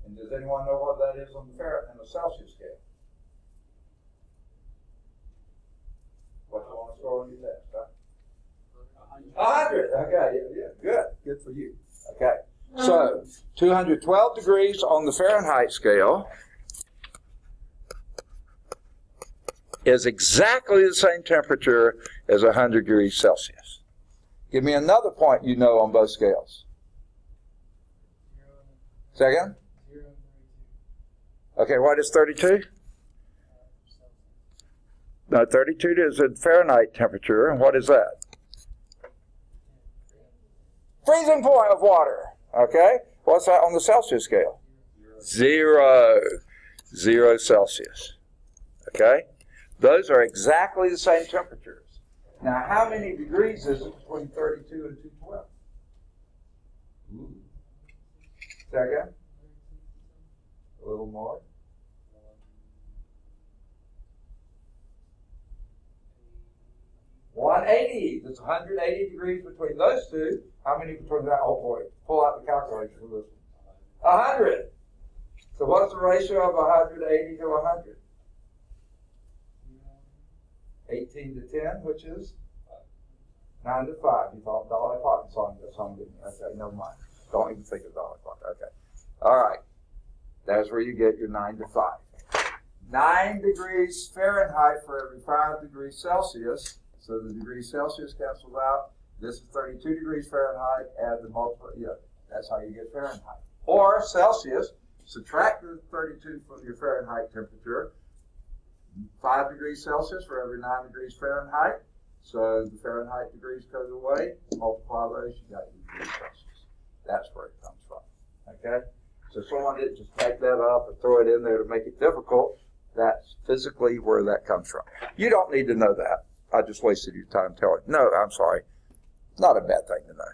And does anyone know what that is on the Celsius scale? What you want to score on your test, huh? 100. Okay, yeah, good for you. Okay, so 212 degrees on the Fahrenheit scale is exactly the same temperature as 100 degrees Celsius. Give me another point you know on both scales. Say again? 0 and 32. Okay, what is 32? No, 32 is a Fahrenheit temperature, and what is that? Freezing point of water. Okay? What's that on the Celsius scale? 0. 0 Celsius. Okay? Those are exactly the same temperatures. Now, how many degrees is it between 32 and 212? Say again? A little more. 180. There's 180 degrees between those two. How many between that? Oh boy, pull out the calculator for this one. 100. So what's the ratio of 180 to 100? 18 to 10, which is 9 to 5. You thought Dolly Parton song, didn't you? Okay, never mind. Don't even think of Dolly Parton. Okay. All right. That's where you get your 9 to 5. 9 degrees Fahrenheit for every 5 degrees Celsius. So the degrees Celsius cancels out. This is 32 degrees Fahrenheit. Add the multiple. Yeah, that's how you get Fahrenheit. Or Celsius. Subtract the 32 from your Fahrenheit temperature. 5 degrees Celsius for every 9 degrees Fahrenheit. So the Fahrenheit degrees goes away. Multiply those. You got your degrees Celsius. That's where it comes from. Okay. So someone didn't just make that up and throw it in there to make it difficult. That's physically where that comes from. You don't need to know that. I just wasted your time telling you. No, I'm sorry. Not a bad thing to know.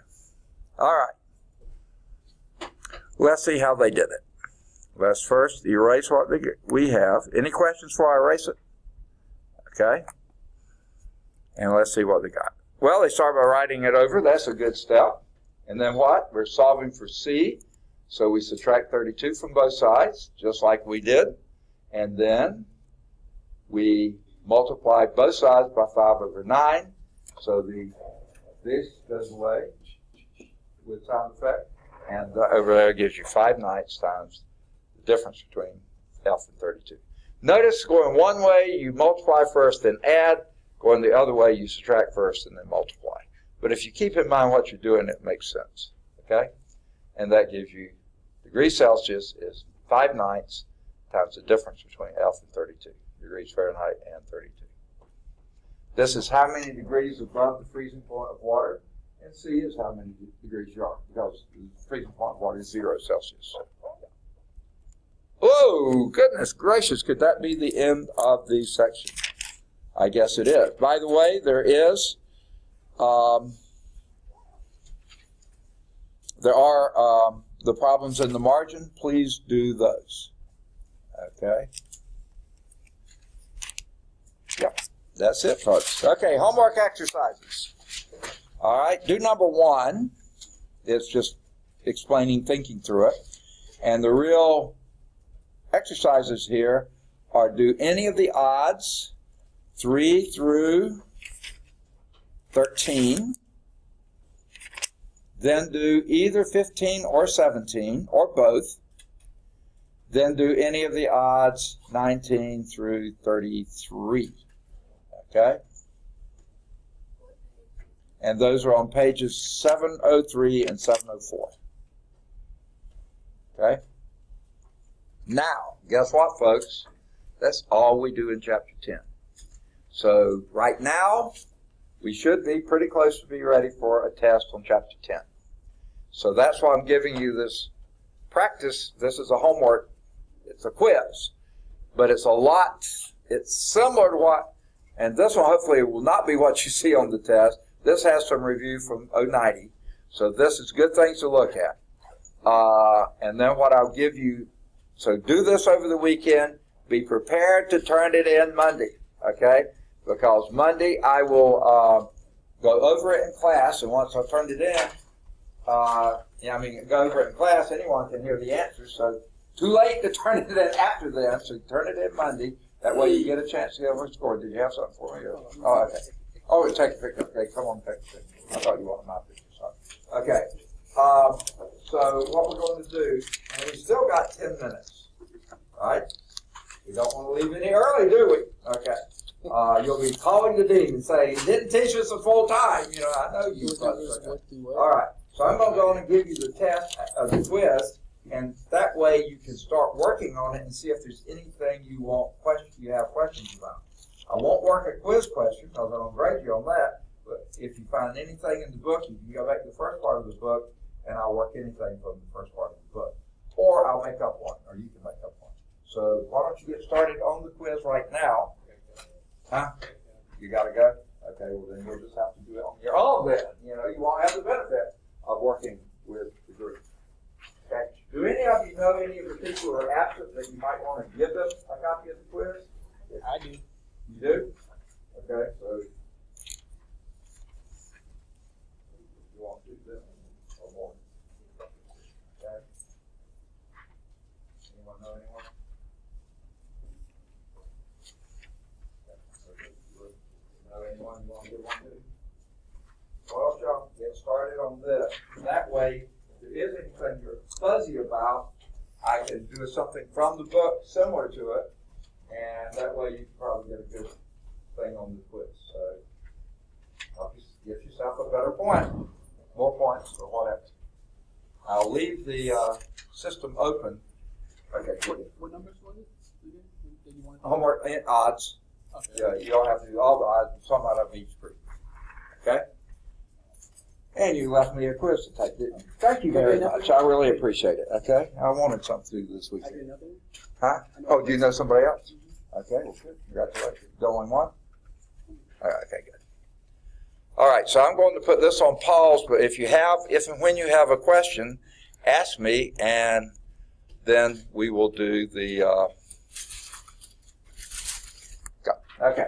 All right. Let's see how they did it. Let's first erase what we have. Any questions before I erase it? Okay. And let's see what they got. Well, they start by writing it over. That's a good step. And then what? We're solving for C. So we subtract 32 from both sides, just like we did. And then we multiply both sides by 5 over 9. So this goes away with sound effect. And over there gives you 5/9 times the difference between F and 32. Notice going one way, you multiply first, then add. Going the other way, you subtract first and then multiply. But if you keep in mind what you're doing, it makes sense. Okay? And that gives you degrees Celsius is 5/9 times the difference between F and 32. Degrees Fahrenheit and 32. This is how many degrees above the freezing point of water, and C is how many degrees you are, because the freezing point of water is 0 Celsius. Oh, goodness gracious, could that be the end of the section? I guess it is. By the way, there are the problems in the margin. Please do those. Okay. Yep, that's it, folks. Okay, homework exercises. All right, do number 1. It's just explaining, thinking through it. And the real exercises here are do any of the odds 3 through 13. Then do either 15 or 17 or both. Then do any of the odds 19 through 33. Okay? And those are on pages 703 and 704. Okay? Now, guess what, folks? That's all we do in Chapter 10. So, right now, we should be pretty close to be ready for a test on Chapter 10. So that's why I'm giving you this practice. This is a homework. It's a quiz. But it's a lot. It's similar to what, and this one hopefully will not be what you see on the test. This has some review from 090. So this is good things to look at. And then what I'll give you, so do this over the weekend. Be prepared to turn it in Monday, okay? Because Monday I will go over it in class, and once I've turned it in, go over it in class, anyone can hear the answers. So too late to turn it in after then, so turn it in Monday. That way you get a chance to get over a score. Did you have something for me? Oh, okay. Oh, take a picture. Okay, come on, take a picture. I thought you wanted my picture. Sorry. Okay. So what we're going to do, and we still got 10 minutes, right? We don't want to leave any early, do we? Okay. You'll be calling the dean and saying, "You didn't teach us a full time." You know, I know you. But, okay. All right. So I'm going to go on and give you the test, the quiz, and that way you can start working on it and see if there's anything you have questions about. I won't work a quiz question because I don't grade you on that. But if you find anything in the book, you can go back to the first part of the book, and I'll work anything from the first part of the book. Or I'll make up one, or you can make up one. So why don't you get started on the quiz right now? Huh? You got to go? Okay, well then you'll just have to do it on your own then. You know, you won't have the benefit of working with the group. Okay. Do any of you know any of the people who are absent that you might want to give them a copy of the quiz? I do. You do? Okay, so you want to do this or more? Okay. Anyone know anyone? Know anyone you want to give one to? Well, y'all get started on this. That way, if there is anything you're fuzzy about, I can do something from the book similar to it, and that way you can probably get a good thing on the quiz. So, give yourself a better point, more points, or whatever. I'll leave the system open. Okay, good. What numbers was it? Did you want to Homework and odds. Okay. Yeah, you don't have to do all the odds, some out of each group. Okay? And you left me a quiz to take, didn't you? Thank you very much. I really appreciate it. Okay? I wanted something to do this I weekend. do nothing. Huh? Oh, do you know somebody else? Okay, well, good. Congratulations. Going one? All right, okay, good. All right, so I'm going to put this on pause, but if and when you have a question, ask me, and then we will do the, okay.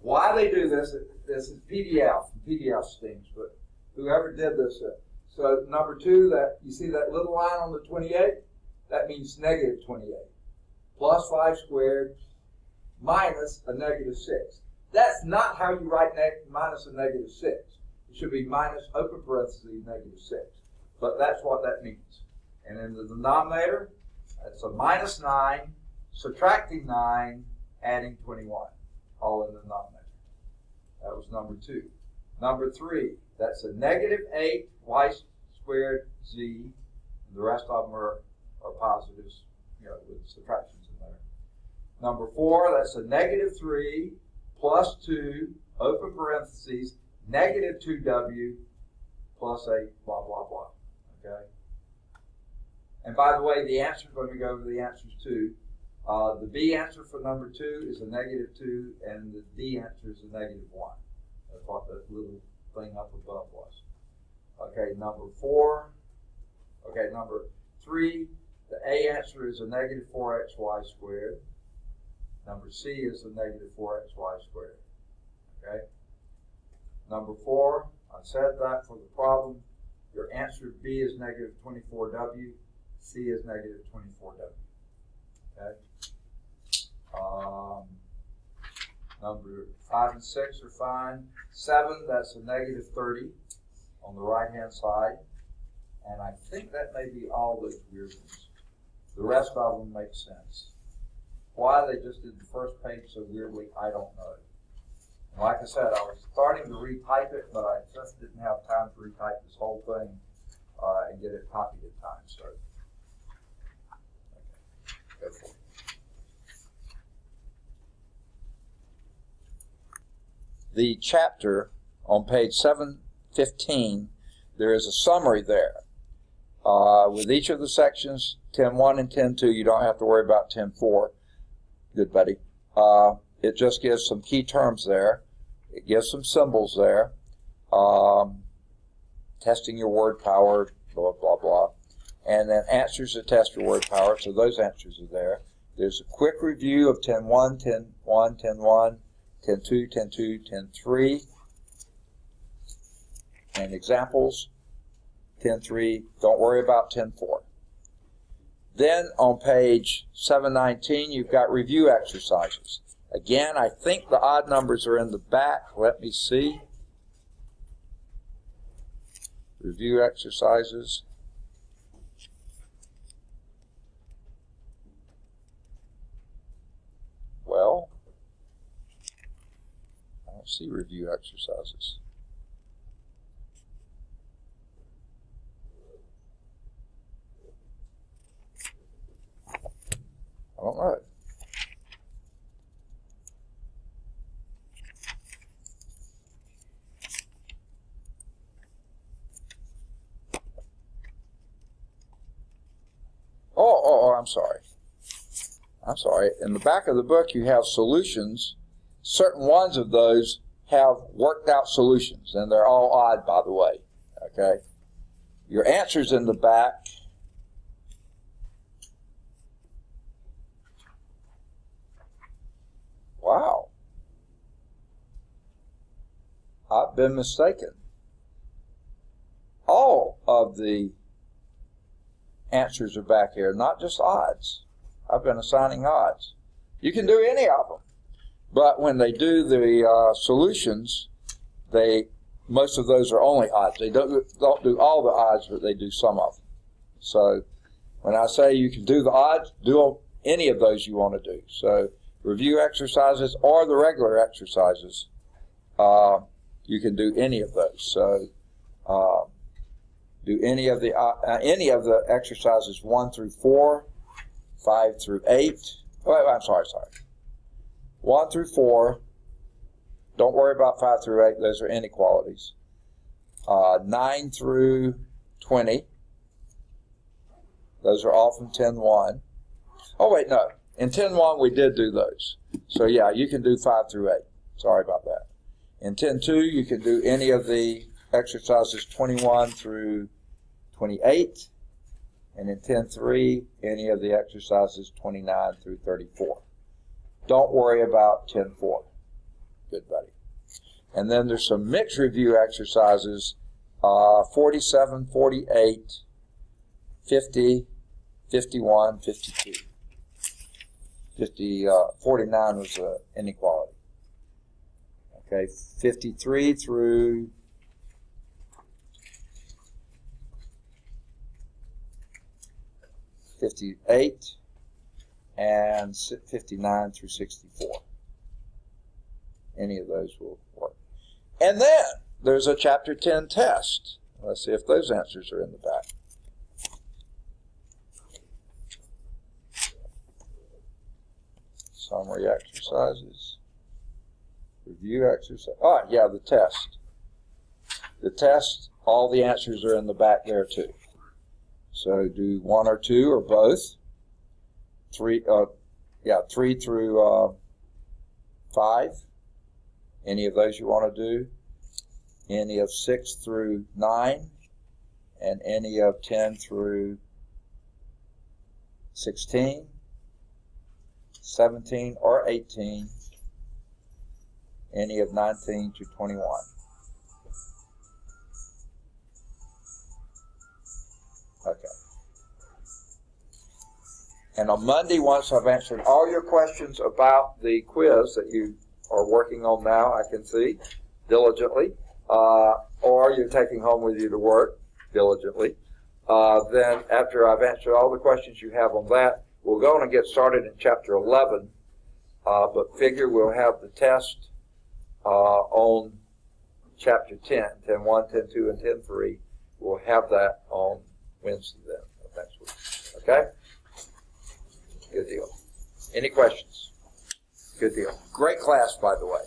Why they do this is PDF. PDF stinks, but whoever did this. So number 2, that you see that little line on the 28? That means negative 28. Plus 5 squared minus a negative 6. That's not how you write minus a negative 6. It should be minus open parentheses negative 6. But that's what that means. And in the denominator, that's a minus 9, subtracting 9, adding 21. All in the denominator. That was number 2. Number 3, that's a negative 8 y squared z. And the rest of them are positives, with subtractions in there. Number 4, that's a negative 3 plus 2, open parentheses, negative 2w plus 8, blah, blah, blah. Okay? And by the way, the answers, when we go over the answers too, The B answer for number 2 is a -2, and the D answer is a -1. That's what that little thing up above was. Okay, number 4. Okay, number 3, the A answer is a -4xy squared. Number C is a -4xy squared. Okay? Number 4, I said that for the problem. Your answer B is -24w, C is -24w. Okay? Number 5 and 6 are fine. 7, that's a -30 on the right-hand side. And I think that may be all those weird ones. The rest of them make sense. Why they just did the first page so weirdly, I don't know. And like I said, I was starting to retype it, but I just didn't have time to retype this whole thing and get it copied in time. So, okay, go for it. The chapter on page 715, there is a summary there. With each of the sections, 10.1 and 10.2, you don't have to worry about 10.4. Good buddy. It just gives some key terms there. It gives some symbols there. Testing your word power, blah, blah, blah. And then answers to test your word power, so those answers are there. There's a quick review of 10.1, 10.1, 10.1, 10.2, 10.2, 10.3, and examples. 10.3, don't worry about 10.4. Then on page 719, you've got review exercises. Again, I think the odd numbers are in the back. Let me see. Review exercises. Well, I don't see review exercises. I don't know. Oh, I'm sorry. I'm sorry. In the back of the book, you have solutions. Certain ones of those have worked out solutions, and they're all odd, by the way. Okay? Your answers in the back. Wow. I've been mistaken. All of the answers are back here, not just odds. I've been assigning odds. You can do any of them. But when they do the solutions, most of those are only odds. They don't do all the odds, but they do some of them. So when I say you can do the odds, do any of those you want to do. So review exercises or the regular exercises, you can do any of those. So do any of the exercises 1 through 4, 5 through 8. Oh, I'm sorry. 1 through 4. Don't worry about 5 through 8. Those are inequalities. 9 through 20. Those are all from 10.1. Oh, wait, no. In 10.1, we did do those. So, yeah, you can do 5 through 8. Sorry about that. In 10.2, you can do any of the exercises 21 through 28. And in 10.3, any of the exercises 29 through 34. Don't worry about 10.4. Good buddy. And then there's some mixed review exercises, 47, 48, 50, 51, 52. 49 was an inequality. Okay, 53 through 58 and 59 through 64. Any of those will work. And then there's a chapter 10 test. Let's see if those answers are in the back. Summary exercises. Review exercise. Oh, yeah, the test. The test, all the answers are in the back there too. So do 1 or 2 or both. Yeah, 3 through 5. Any of those you want to do? Any of 6 through 9, and any of 10 through 16, 17, or 18, any of 19 to 21. Okay. And on Monday, once I've answered all your questions about the quiz that you are working on now, I can see, diligently, or you're taking home with you to work diligently, then after I've answered all the questions you have on that, we'll go on and get started in Chapter 11, but figure we'll have the test on Chapter 10, 10.1, 10.2, and 10.3. We'll have that on Wednesday then, of next week. Okay? Good deal. Any questions? Good deal. Great class, by the way.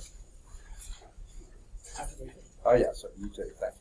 Oh, yes, you too. Thank you.